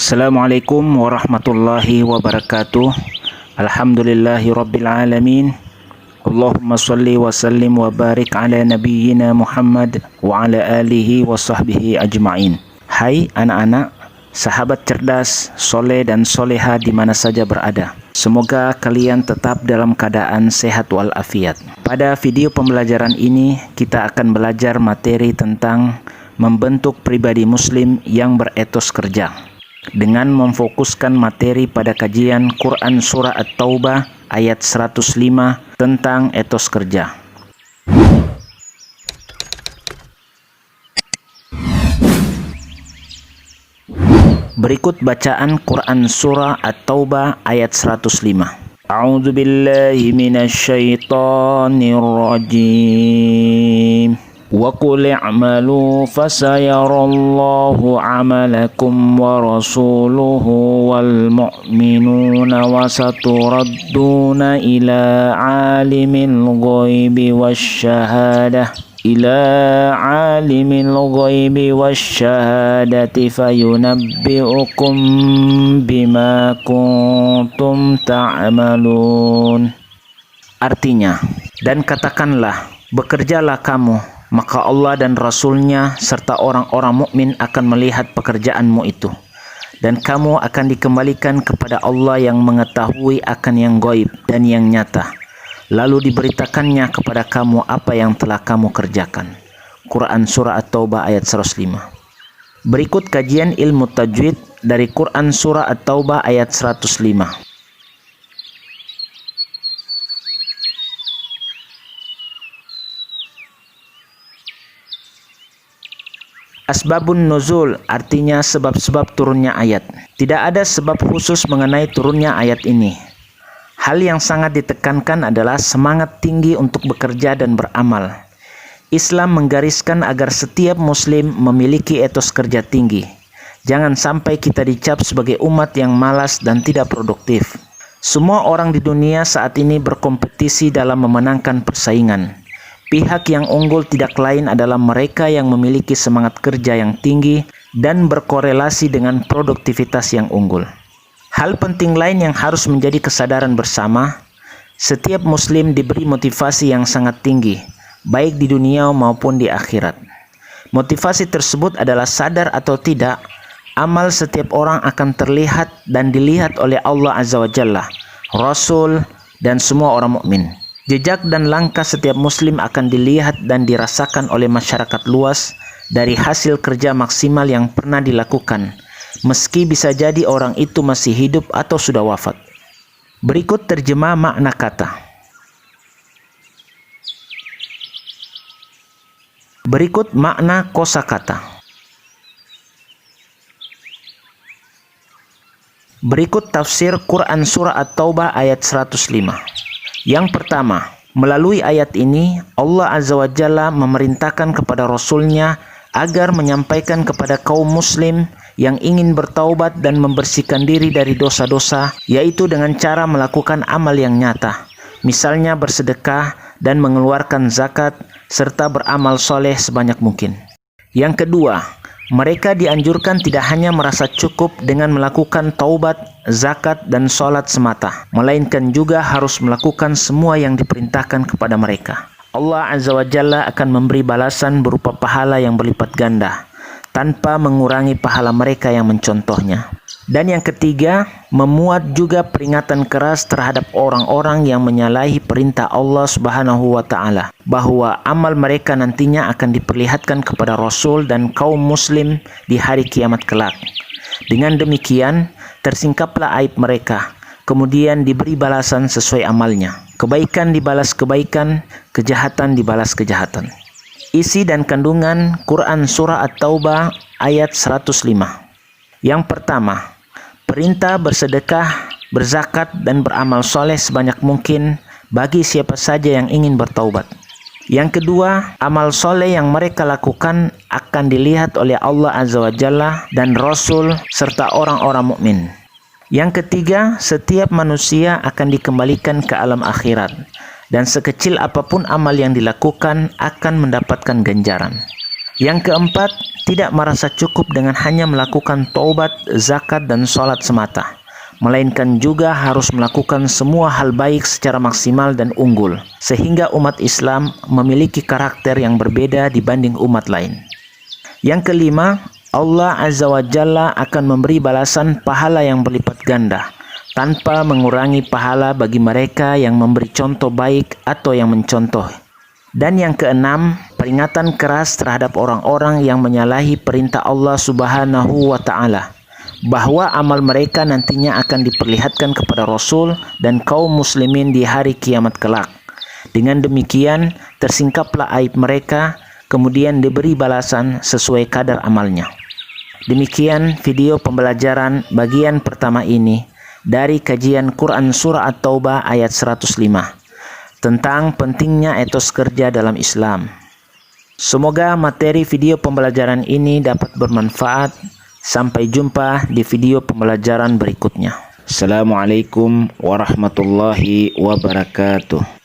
Assalamualaikum warahmatullahi wabarakatuh. Alhamdulillahi rabbil alamin. Allahumma salli wa sallim wa barik ala nabiyyina Muhammad wa ala alihi wa sahbihi ajma'in. Hai anak-anak, sahabat cerdas, soleh dan soleha di mana saja berada. Semoga kalian tetap dalam keadaan sehat walafiat. Pada video pembelajaran ini kita akan belajar materi tentang membentuk pribadi muslim yang beretos kerja, dengan memfokuskan materi pada kajian Quran Surah At-Taubah ayat 105 tentang etos kerja. Berikut bacaan Quran Surah At-Taubah ayat 105. A'udzu billahi minasyaitonir rajim. Wa qul i'malu fasayarallahu 'amalakum wa rasuluhu wal mu'minuna wa saturadduna ila 'alimil ghaibi wasyahadati fayunabbi'ukum bima kuntum ta'malun. Artinya, dan katakanlah, bekerjalah kamu, maka Allah dan Rasul-Nya serta orang-orang mukmin akan melihat pekerjaanmu itu. Dan kamu akan dikembalikan kepada Allah yang mengetahui akan yang gaib dan yang nyata. Lalu diberitakannya kepada kamu apa yang telah kamu kerjakan. Quran Surah At-Taubah ayat 105. Berikut kajian ilmu tajwid dari Quran Surah At-Taubah ayat 105. Asbabun nuzul artinya sebab-sebab turunnya ayat. Tidak ada sebab khusus mengenai turunnya ayat ini. Hal yang sangat ditekankan adalah semangat tinggi untuk bekerja dan beramal. Islam menggariskan agar setiap muslim memiliki etos kerja tinggi. Jangan sampai kita dicap sebagai umat yang malas dan tidak produktif. Semua orang di dunia saat ini berkompetisi dalam memenangkan persaingan. Pihak yang unggul tidak lain adalah mereka yang memiliki semangat kerja yang tinggi dan berkorelasi dengan produktivitas yang unggul. Hal penting lain yang harus menjadi kesadaran bersama, setiap muslim diberi motivasi yang sangat tinggi, baik di dunia maupun di akhirat. Motivasi tersebut adalah sadar atau tidak, amal setiap orang akan terlihat dan dilihat oleh Allah Azza wa Jalla, Rasul, dan semua orang mukmin. Jejak dan langkah setiap muslim akan dilihat dan dirasakan oleh masyarakat luas dari hasil kerja maksimal yang pernah dilakukan, meski bisa jadi orang itu masih hidup atau sudah wafat. Berikut terjemah makna kata. Berikut makna kosakata. Berikut tafsir Quran Surah At-Taubah ayat 105. Yang pertama, melalui ayat ini Allah Azza wa Jalla memerintahkan kepada Rasul-Nya agar menyampaikan kepada kaum muslim yang ingin bertaubat dan membersihkan diri dari dosa-dosa, yaitu dengan cara melakukan amal yang nyata, misalnya bersedekah dan mengeluarkan zakat, serta beramal soleh sebanyak mungkin. Yang kedua, mereka dianjurkan tidak hanya merasa cukup dengan melakukan taubat, zakat, dan sholat semata, melainkan juga harus melakukan semua yang diperintahkan kepada mereka. Allah Azza wa Jalla akan memberi balasan berupa pahala yang berlipat ganda, tanpa mengurangi pahala mereka yang mencontohnya. Dan yang ketiga, memuat juga peringatan keras terhadap orang-orang yang menyalahi perintah Allah Subhanahu wa Ta'ala, bahwa amal mereka nantinya akan diperlihatkan kepada Rasul dan kaum muslim di hari kiamat kelak. Dengan demikian, tersingkaplah aib mereka, kemudian diberi balasan sesuai amalnya. Kebaikan dibalas kebaikan, kejahatan dibalas kejahatan. Isi dan kandungan Quran Surah At-Taubah ayat 105. Yang pertama, perintah bersedekah, berzakat, dan beramal soleh sebanyak mungkin bagi siapa saja yang ingin bertaubat. Yang kedua, amal soleh yang mereka lakukan akan dilihat oleh Allah Azza wa Jalla dan Rasul serta orang-orang mukmin. Yang ketiga, setiap manusia akan dikembalikan ke alam akhirat, dan sekecil apapun amal yang dilakukan akan mendapatkan ganjaran. Yang keempat, tidak merasa cukup dengan hanya melakukan taubat, zakat, dan sholat semata, melainkan juga harus melakukan semua hal baik secara maksimal dan unggul, sehingga umat Islam memiliki karakter yang berbeda dibanding umat lain. Yang kelima, Allah Azza wa Jalla akan memberi balasan pahala yang berlipat ganda, tanpa mengurangi pahala bagi mereka yang memberi contoh baik atau yang mencontoh. Dan yang keenam, peringatan keras terhadap orang-orang yang menyalahi perintah Allah Subhanahu wa Ta'ala, bahwa amal mereka nantinya akan diperlihatkan kepada Rasul dan kaum muslimin di hari kiamat kelak. Dengan demikian, tersingkaplah aib mereka, kemudian diberi balasan sesuai kadar amalnya. Demikian video pembelajaran bagian pertama ini dari kajian Quran Surah At-Taubah ayat 105 tentang pentingnya etos kerja dalam Islam. Semoga materi video pembelajaran ini dapat bermanfaat. Sampai jumpa di video pembelajaran berikutnya. Assalamualaikum warahmatullahi wabarakatuh.